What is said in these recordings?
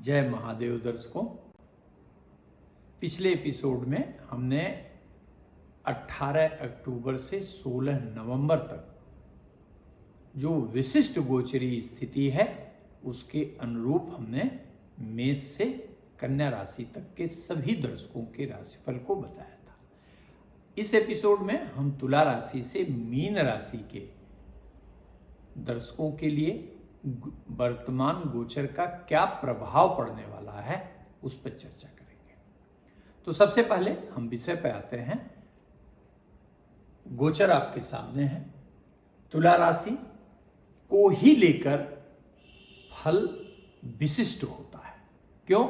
जय महादेव दर्शकों। पिछले एपिसोड में हमने 18 अक्टूबर से 16 नवंबर तक जो विशिष्ट गोचरी स्थिति है उसके अनुरूप हमने मेष से कन्या राशि तक के सभी दर्शकों के राशिफल को बताया था। इस एपिसोड में हम तुला राशि से मीन राशि के दर्शकों के लिए वर्तमान गोचर का क्या प्रभाव पड़ने वाला है उस पर चर्चा करेंगे। तो सबसे पहले हम विषय पे आते हैं। गोचर आपके सामने है। तुला राशि को ही लेकर फल विशिष्ट होता है। क्यों?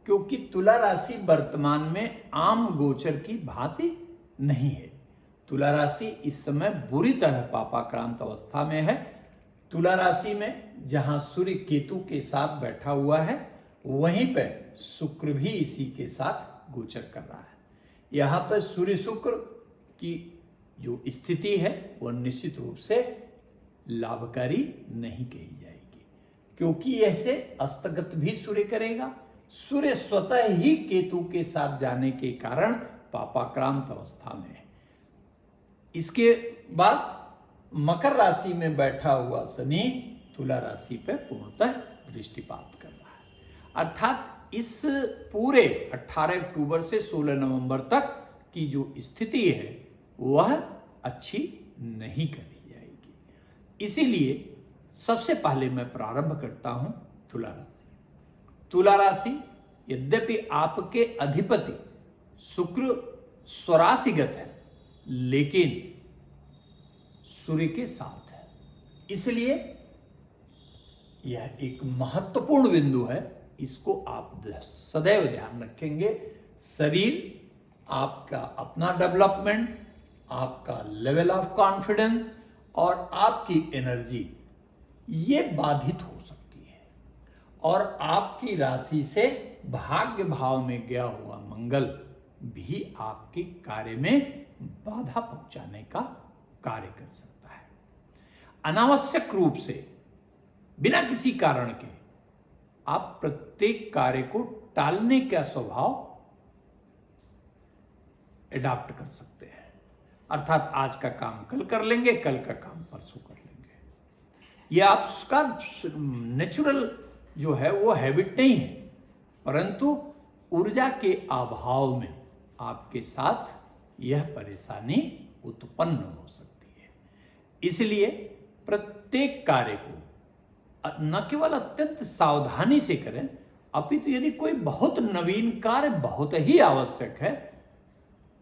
क्योंकि तुला राशि वर्तमान में आम गोचर की भांति नहीं है। तुला राशि इस समय बुरी तरह पापाक्रांत अवस्था में है। तुला राशि में जहां सूर्य केतु के साथ बैठा हुआ है वहीं पर शुक्र भी इसी के साथ गोचर कर रहा है। यहां पर सूर्य शुक्र की जो स्थिति है वह निश्चित रूप से लाभकारी नहीं कही जाएगी, क्योंकि ऐसे अस्तगत भी सूर्य करेगा। सूर्य स्वतः ही केतु के साथ जाने के कारण पापाक्रांत अवस्था में है। इसके बाद मकर राशि में बैठा हुआ शनि तुला राशि पर पूर्णतः दृष्टिपात कर रहा है। अर्थात इस पूरे 18 अक्टूबर से 16 नवंबर तक की जो स्थिति है वह अच्छी नहीं करी जाएगी। इसीलिए सबसे पहले मैं प्रारंभ करता हूं तुला राशि। तुला राशि यद्यपि आपके अधिपति शुक्र स्वराशिगत है लेकिन सूर्य के साथ है, इसलिए यह एक महत्वपूर्ण बिंदु है। इसको आप सदैव ध्यान रखेंगे। शरीर, आपका अपना डेवलपमेंट, आपका लेवल ऑफ कॉन्फिडेंस और आपकी एनर्जी ये बाधित हो सकती है। और आपकी राशि से भाग्य भाव में गया हुआ मंगल भी आपके कार्य में बाधा पहुंचाने का कार्य कर सकता है। अनावश्यक रूप से बिना किसी कारण के आप प्रत्येक कार्य को टालने का स्वभाव एडॉप्ट कर सकते हैं। अर्थात आज का काम कल कर लेंगे, कल का काम परसों कर लेंगे। यह आपका नेचुरल जो है वो हैबिट नहीं है, परंतु ऊर्जा के अभाव में आपके साथ यह परेशानी उत्पन्न हो सकती है। इसलिए प्रत्येक कार्य को न केवल अत्यंत सावधानी से करें, अपितु यदि कोई बहुत नवीन कार्य बहुत ही आवश्यक है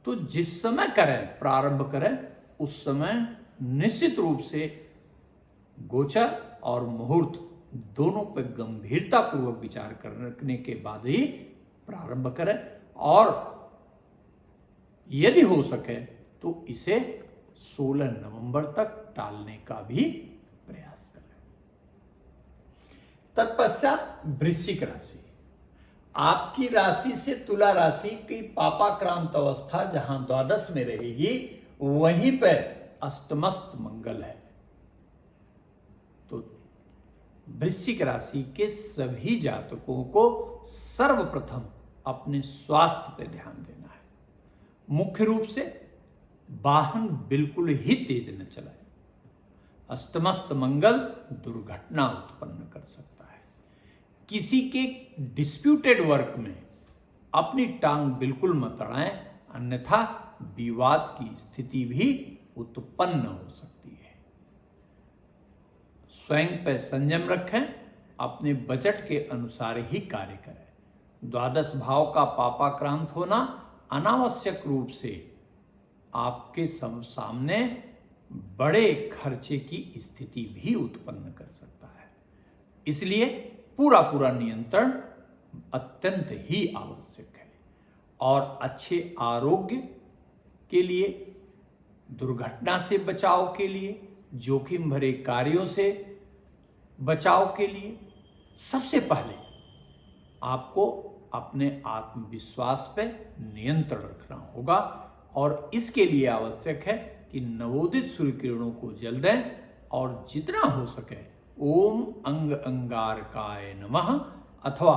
तो जिस समय करें, प्रारंभ करें, उस समय निश्चित रूप से गोचर और मुहूर्त दोनों पर गंभीरता पूर्वक विचार करने के बाद ही प्रारंभ करें और यदि हो सके तो इसे 16 नवंबर तक टालने का भी प्रयास करें। तत्पश्चात वृश्चिक राशि। आपकी राशि से तुला राशि की पापाक्रांत अवस्था जहां द्वादश में रहेगी वहीं पर अष्टमस्त मंगल है। तो वृश्चिक राशि के सभी जातकों को सर्वप्रथम अपने स्वास्थ्य पर ध्यान देना है। मुख्य रूप से वाहन बिल्कुल ही तेज न चलाए। अष्टमस्त मंगल दुर्घटना उत्पन्न कर सकता है। किसी के डिस्प्यूटेड वर्क में अपनी टांग बिल्कुल मत अड़ाएं, अन्यथा विवाद की स्थिति भी उत्पन्न हो सकती है। स्वयं पर संयम रखें, अपने बजट के अनुसार ही कार्य करें। द्वादश भाव का पापाक्रांत होना अनावश्यक रूप से आपके सामने बड़े खर्चे की स्थिति भी उत्पन्न कर सकता है। इसलिए पूरा नियंत्रण अत्यंत ही आवश्यक है। और अच्छे आरोग्य के लिए, दुर्घटना से बचाव के लिए, जोखिम भरे कार्यों से बचाव के लिए सबसे पहले आपको अपने आत्मविश्वास पर नियंत्रण रखना होगा। और इसके लिए आवश्यक है कि नवोदित सूर्य किरणों को जल दें और जितना हो सके ओम अंग अंगारकाय नमः अथवा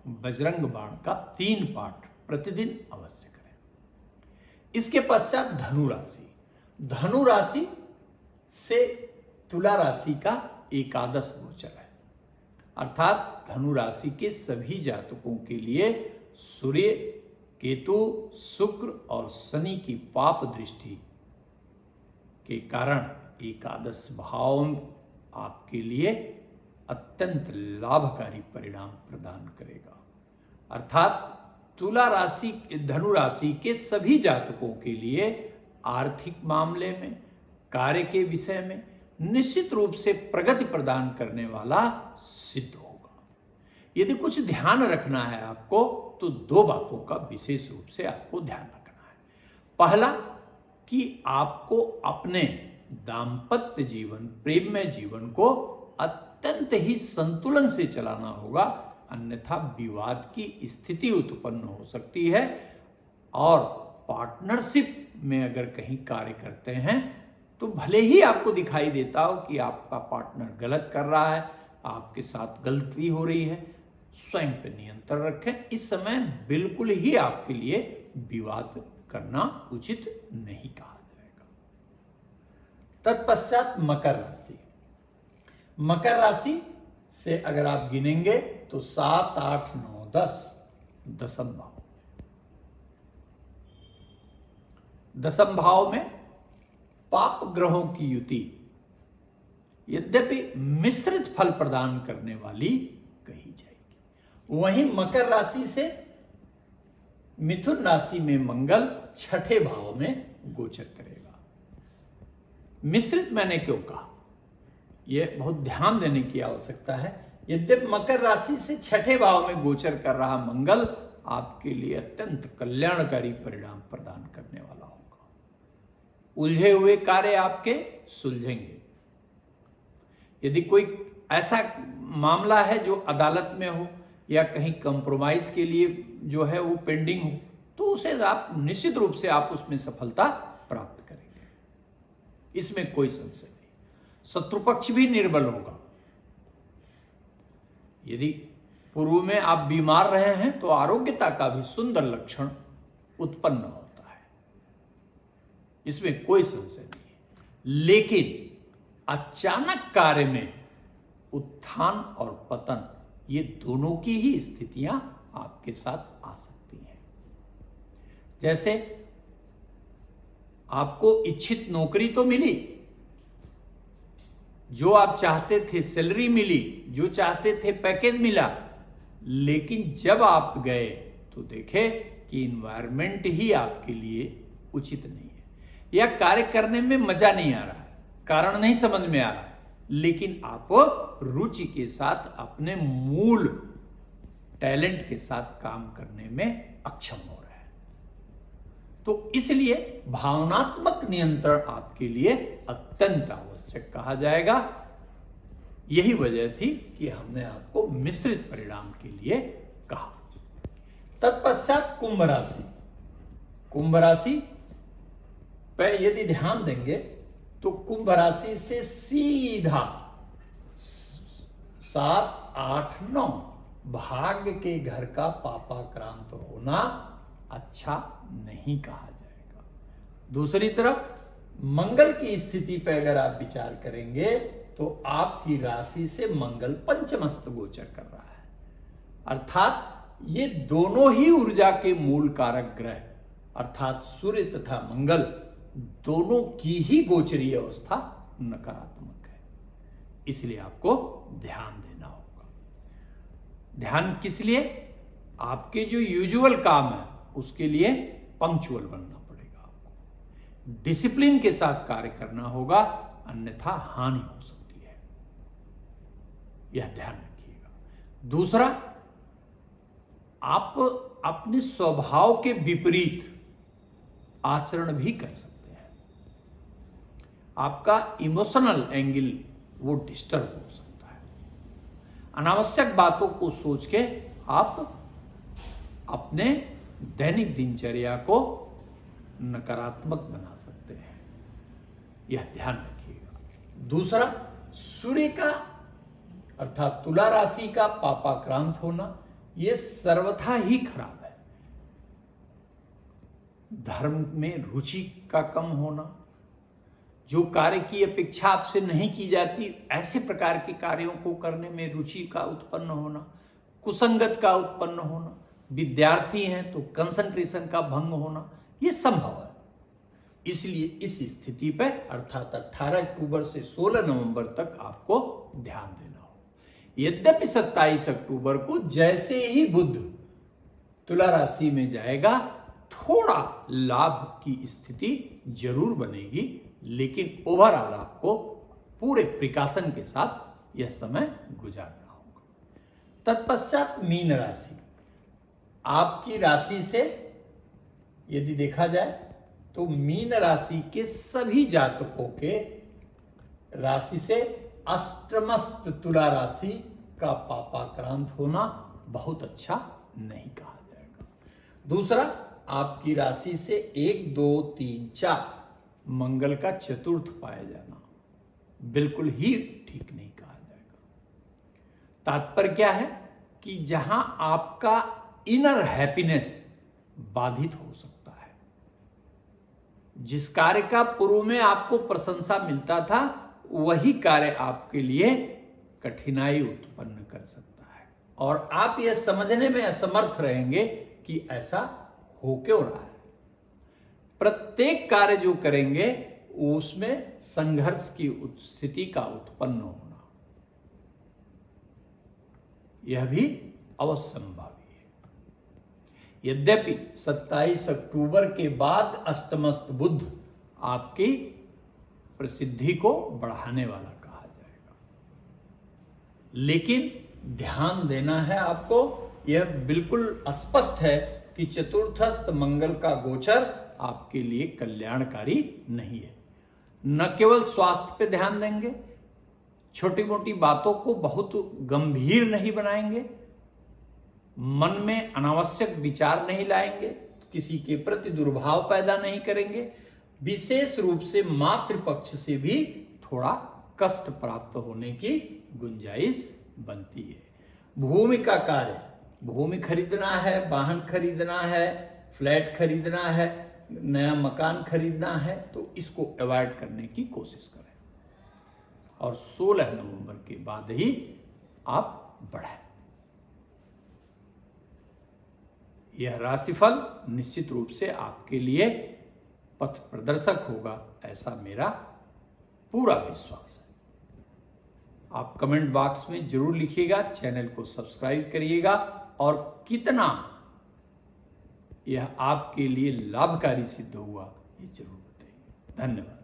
बजरंग बाण का 3 पाठ प्रतिदिन अवश्य करें। इसके पश्चात धनु राशि। धनु राशि से तुला राशि का एकादश गोचर है, अर्थात धनु राशि के सभी जातकों के लिए सूर्य, केतु, शुक्र और शनि की पाप दृष्टि के कारण एकादश भाव आपके लिए अत्यंत लाभकारी परिणाम प्रदान करेगा। अर्थात तुला राशि, धनु राशि के सभी जातकों के लिए आर्थिक मामले में, कार्य के विषय में निश्चित रूप से प्रगति प्रदान करने वाला सिद्ध होगा। यदि कुछ ध्यान रखना है आपको तो 2 बातों का विशेष रूप से आपको ध्यान रखना है। पहला कि आपको अपने दाम्पत्य जीवन, प्रेममय जीवन को अत्यंत ही संतुलन से चलाना होगा, अन्यथा विवाद की स्थिति उत्पन्न हो सकती है। और पार्टनरशिप में अगर कहीं कार्य करते हैं तो भले ही आपको दिखाई देता हो कि आपका पार्टनर गलत कर रहा है, आपके साथ गलती हो रही है, स्वयं पर नियंत्रण रखें। इस समय बिल्कुल ही आपके लिए विवाद करना उचित नहीं कहा जाएगा। तत्पश्चात मकर राशि। मकर राशि से अगर आप गिनेंगे तो 7, 8, 9, 10 दशम भाव। दशम भाव में पाप ग्रहों की युति यद्यपि मिश्रित फल प्रदान करने वाली कही जाएगी। वहीं मकर राशि से मिथुन राशि में मंगल 6ठे भाव में गोचर करेगा। मिश्रित मैंने क्यों कहा, यह बहुत ध्यान देने की आवश्यकता है। यद्यपि मकर राशि से 6ठे भाव में गोचर कर रहा मंगल आपके लिए अत्यंत कल्याणकारी परिणाम प्रदान करने वाला होगा। उलझे हुए कार्य आपके सुलझेंगे। यदि कोई ऐसा मामला है जो अदालत में हो या कहीं कंप्रोमाइज के लिए जो है वो पेंडिंग हो, तो उसे आप निश्चित रूप से आप उसमें सफलता प्राप्त करेंगे, इसमें कोई संशय नहीं। शत्रु पक्ष भी निर्बल होगा। यदि पूर्व में आप बीमार रहे हैं तो आरोग्यता का भी सुंदर लक्षण उत्पन्न होता है, इसमें कोई संशय नहीं है। लेकिन अचानक कार्य में उत्थान और पतन, ये दोनों की ही स्थितियां आपके साथ आ सकती हैं। जैसे आपको इच्छित नौकरी तो मिली, जो आप चाहते थे सैलरी मिली, जो चाहते थे पैकेज मिला, लेकिन जब आप गए तो देखे कि इन्वायरमेंट ही आपके लिए उचित नहीं है, या कार्य करने में मजा नहीं आ रहा है, कारण नहीं समझ में आ रहा है, लेकिन आप रुचि के साथ अपने मूल टैलेंट के साथ काम करने में अक्षम हो रहे हैं। तो इसलिए भावनात्मक नियंत्रण आपके लिए अत्यंत आवश्यक कहा जाएगा। यही वजह थी कि हमने आपको मिश्रित परिणाम के लिए कहा। तत्पश्चात कुंभ राशि। कुंभ राशि पर यदि ध्यान देंगे तो कुंभ राशि से सीधा 7, 8, 9 भाग्य के घर का पापाक्रांत होना अच्छा नहीं कहा जाएगा। दूसरी तरफ मंगल की स्थिति पर अगर आप विचार करेंगे तो आपकी राशि से मंगल पंचमस्त गोचर कर रहा है, अर्थात ये दोनों ही ऊर्जा के मूल कारक ग्रह अर्थात सूर्य तथा मंगल दोनों की ही गोचरीय अवस्था नकारात्मक है। इसलिए आपको ध्यान देना होगा। ध्यान किस लिए? आपके जो यूजुअल काम है उसके लिए पंक्चुअल बनना पड़ेगा, आपको डिसिप्लिन के साथ कार्य करना होगा, अन्यथा हानि हो सकती है, यह ध्यान रखिएगा। दूसरा, आप अपने स्वभाव के विपरीत आचरण भी कर सकते हैं। आपका इमोशनल एंगल वो डिस्टर्ब हो सकता है। अनावश्यक बातों को सोच के आप अपने दैनिक दिनचर्या को नकारात्मक बना सकते हैं, यह ध्यान रखिएगा। दूसरा, सूर्य का अर्थात तुला राशि का पापाक्रांत होना ये सर्वथा ही खराब है। धर्म में रुचि का कम होना, जो कार्य की अपेक्षा आपसे नहीं की जाती ऐसे प्रकार के कार्यों को करने में रुचि का उत्पन्न होना, कुसंगत का उत्पन्न होना, विद्यार्थी हैं तो कंसंट्रेशन का भंग होना, ये संभव है। इसलिए इस स्थिति पर अर्थात 18 अक्टूबर से 16 नवंबर तक आपको ध्यान देना हो। यद्यपि 27 अक्टूबर को जैसे ही बुध तुला राशि में जाएगा थोड़ा लाभ की स्थिति जरूर बनेगी, लेकिन ओवरऑल आपको पूरे प्रिकॉशन के साथ यह समय गुजारना होगा। तत्पश्चात मीन राशि, आपकी राशि से यदि देखा जाए तो मीन राशि के सभी जातकों के राशि से अष्टमस्थ तुला राशि का पापाक्रांत होना बहुत अच्छा नहीं कहा जाएगा। दूसरा, आपकी राशि से 1, 2, 3, 4 मंगल का चतुर्थ पाया जाना बिल्कुल ही ठीक नहीं कहा जाएगा। तात्पर्य क्या है कि जहां आपका इनर हैप्पीनेस बाधित हो सकता है, जिस कार्य का पूर्व में आपको प्रशंसा मिलता था वही कार्य आपके लिए कठिनाई उत्पन्न कर सकता है और आप यह समझने में असमर्थ रहेंगे कि ऐसा हो क्यों रहा है। प्रत्येक कार्य जो करेंगे उसमें संघर्ष की स्थिति का उत्पन्न होना यह भी अवश्यंभावी है। यद्यपि 27 अक्टूबर के बाद अष्टमस्थ बुध आपकी प्रसिद्धि को बढ़ाने वाला कहा जाएगा, लेकिन ध्यान देना है आपको, यह बिल्कुल स्पष्ट है कि चतुर्थस्थ मंगल का गोचर आपके लिए कल्याणकारी नहीं है। न केवल स्वास्थ्य पे ध्यान देंगे, छोटी मोटी बातों को बहुत गंभीर नहीं बनाएंगे, मन में अनावश्यक विचार नहीं लाएंगे, किसी के प्रति दुर्भाव पैदा नहीं करेंगे, विशेष रूप से मातृपक्ष से भी थोड़ा कष्ट प्राप्त होने की गुंजाइश बनती है। भूमि का कार्य, भूमि खरीदना है, वाहन खरीदना है, फ्लैट खरीदना है, नया मकान खरीदना है, तो इसको अवॉइड करने की कोशिश करें और 16 नवंबर के बाद ही आप बढ़ें। यह राशिफल निश्चित रूप से आपके लिए पथ प्रदर्शक होगा, ऐसा मेरा पूरा विश्वास है। आप कमेंट बॉक्स में जरूर लिखिएगा, चैनल को सब्सक्राइब करिएगा और कितना यह आपके लिए लाभकारी सिद्ध हुआ ये जरूर बताइए। धन्यवाद।